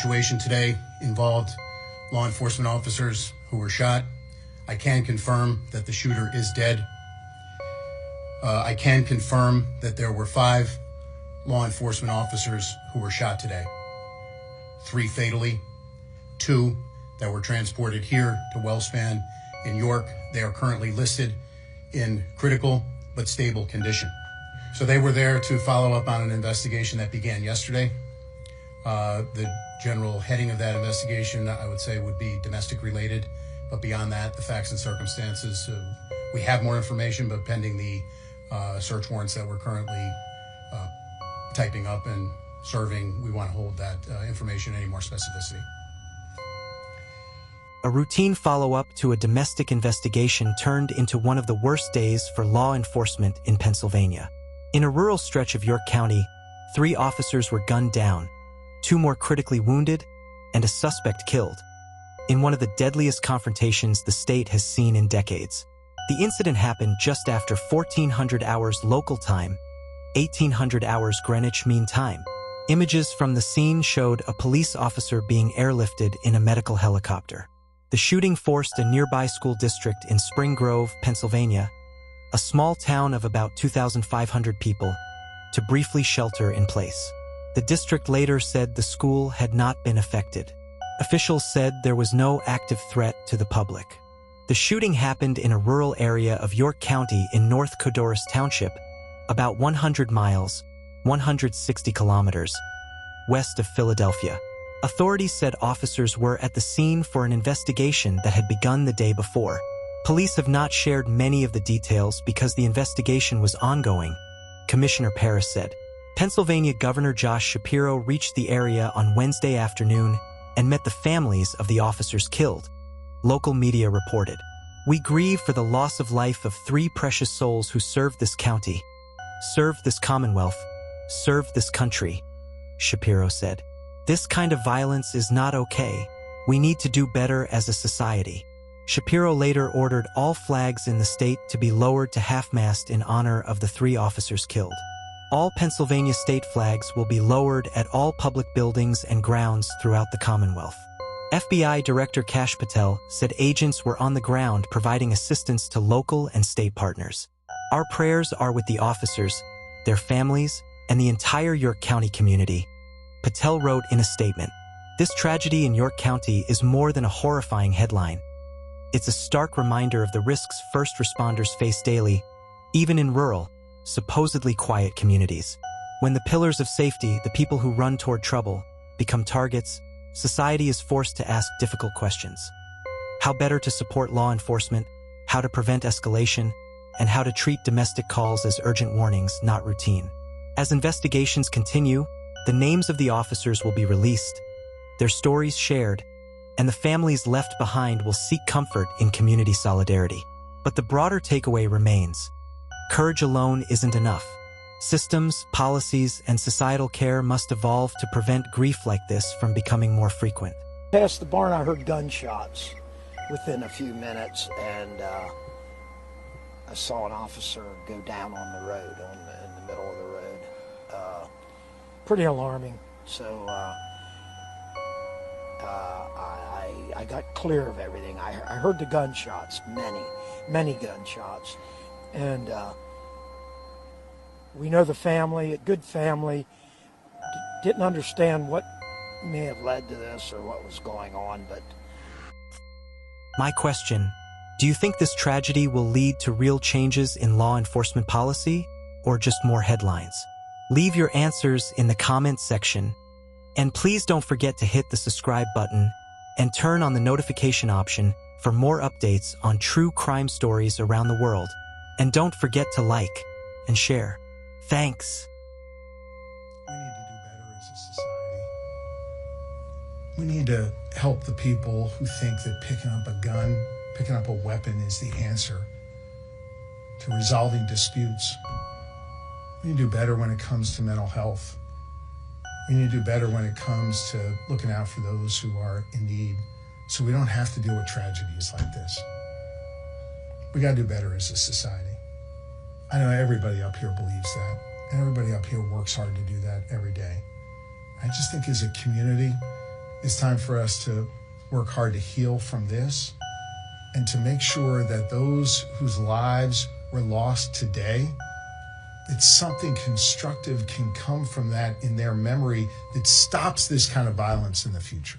situation today involved law enforcement officers who were shot. I can confirm that the shooter is dead. I can confirm that there were 5 law enforcement officers who were shot today. 3 fatally, 2 that were transported here to Wellspan in York. They are currently listed in critical but stable condition. So they were there to follow up on an investigation that began yesterday. The general heading of that investigation, I would say, would be domestic related. But beyond that, the facts and circumstances, we have more information, but pending the search warrants that we're currently typing up and serving, we want to hold that information any more specificity. A routine follow-up to a domestic investigation turned into one of the worst days for law enforcement in Pennsylvania. In a rural stretch of York County, 3 officers were gunned down, 2 more critically wounded, and a suspect killed, in one of the deadliest confrontations the state has seen in decades. The incident happened just after 1400 hours local time, 1800 hours Greenwich Mean Time. Images from the scene showed a police officer being airlifted in a medical helicopter. The shooting forced a nearby school district in Spring Grove, Pennsylvania, a small town of about 2,500 people, to briefly shelter in place. The district later said the school had not been affected. Officials said there was no active threat to the public. The shooting happened in a rural area of York County in North Codorus Township, about 100 miles, 160 kilometers, west of Philadelphia. Authorities said officers were at the scene for an investigation that had begun the day before. Police have not shared many of the details because the investigation was ongoing, Commissioner Paris said. Pennsylvania Governor Josh Shapiro reached the area on Wednesday afternoon and met the families of the officers killed. Local media reported, "We grieve for the loss of life of 3 precious souls who served this county, served this Commonwealth, served this country," Shapiro said. "This kind of violence is not okay. We need to do better as a society." Shapiro later ordered all flags in the state to be lowered to half-mast in honor of the 3 officers killed. All Pennsylvania state flags will be lowered at all public buildings and grounds throughout the Commonwealth. FBI Director Kash Patel said agents were on the ground providing assistance to local and state partners. "Our prayers are with the officers, their families, and the entire York County community," Patel wrote in a statement. This tragedy in York County is more than a horrifying headline. It's a stark reminder of the risks first responders face daily, even in rural, supposedly quiet communities. When the pillars of safety, the people who run toward trouble, become targets, society is forced to ask difficult questions. How better to support law enforcement, how to prevent escalation, and how to treat domestic calls as urgent warnings, not routine. As investigations continue, the names of the officers will be released, their stories shared, and the families left behind will seek comfort in community solidarity. But the broader takeaway remains. Courage alone isn't enough. Systems, policies, and societal care must evolve to prevent grief like this from becoming more frequent. Past the barn, I heard gunshots within a few minutes, and I saw an officer go down on the road, in the middle of the road. Pretty alarming. So I got clear of everything. I heard the gunshots, many gunshots, and we know the family, a good family. Didn't understand what may have led to this or what was going on, but... My question, do you think this tragedy will lead to real changes in law enforcement policy, or just more headlines? Leave your answers in the comments section, and please don't forget to hit the subscribe button and turn on the notification option for more updates on true crime stories around the world. And don't forget to like and share. Thanks. We need to do better as a society. We need to help the people who think that picking up a gun, picking up a weapon is the answer to resolving disputes. We need to do better when it comes to mental health. We need to do better when it comes to looking out for those who are in need, so we don't have to deal with tragedies like this. We got to do better as a society. I know everybody up here believes that, and everybody up here works hard to do that every day. I just think as a community, It's time for us to work hard to heal from this and to make sure that those whose lives were lost today, that something constructive can come from that in their memory that stops this kind of violence in the future.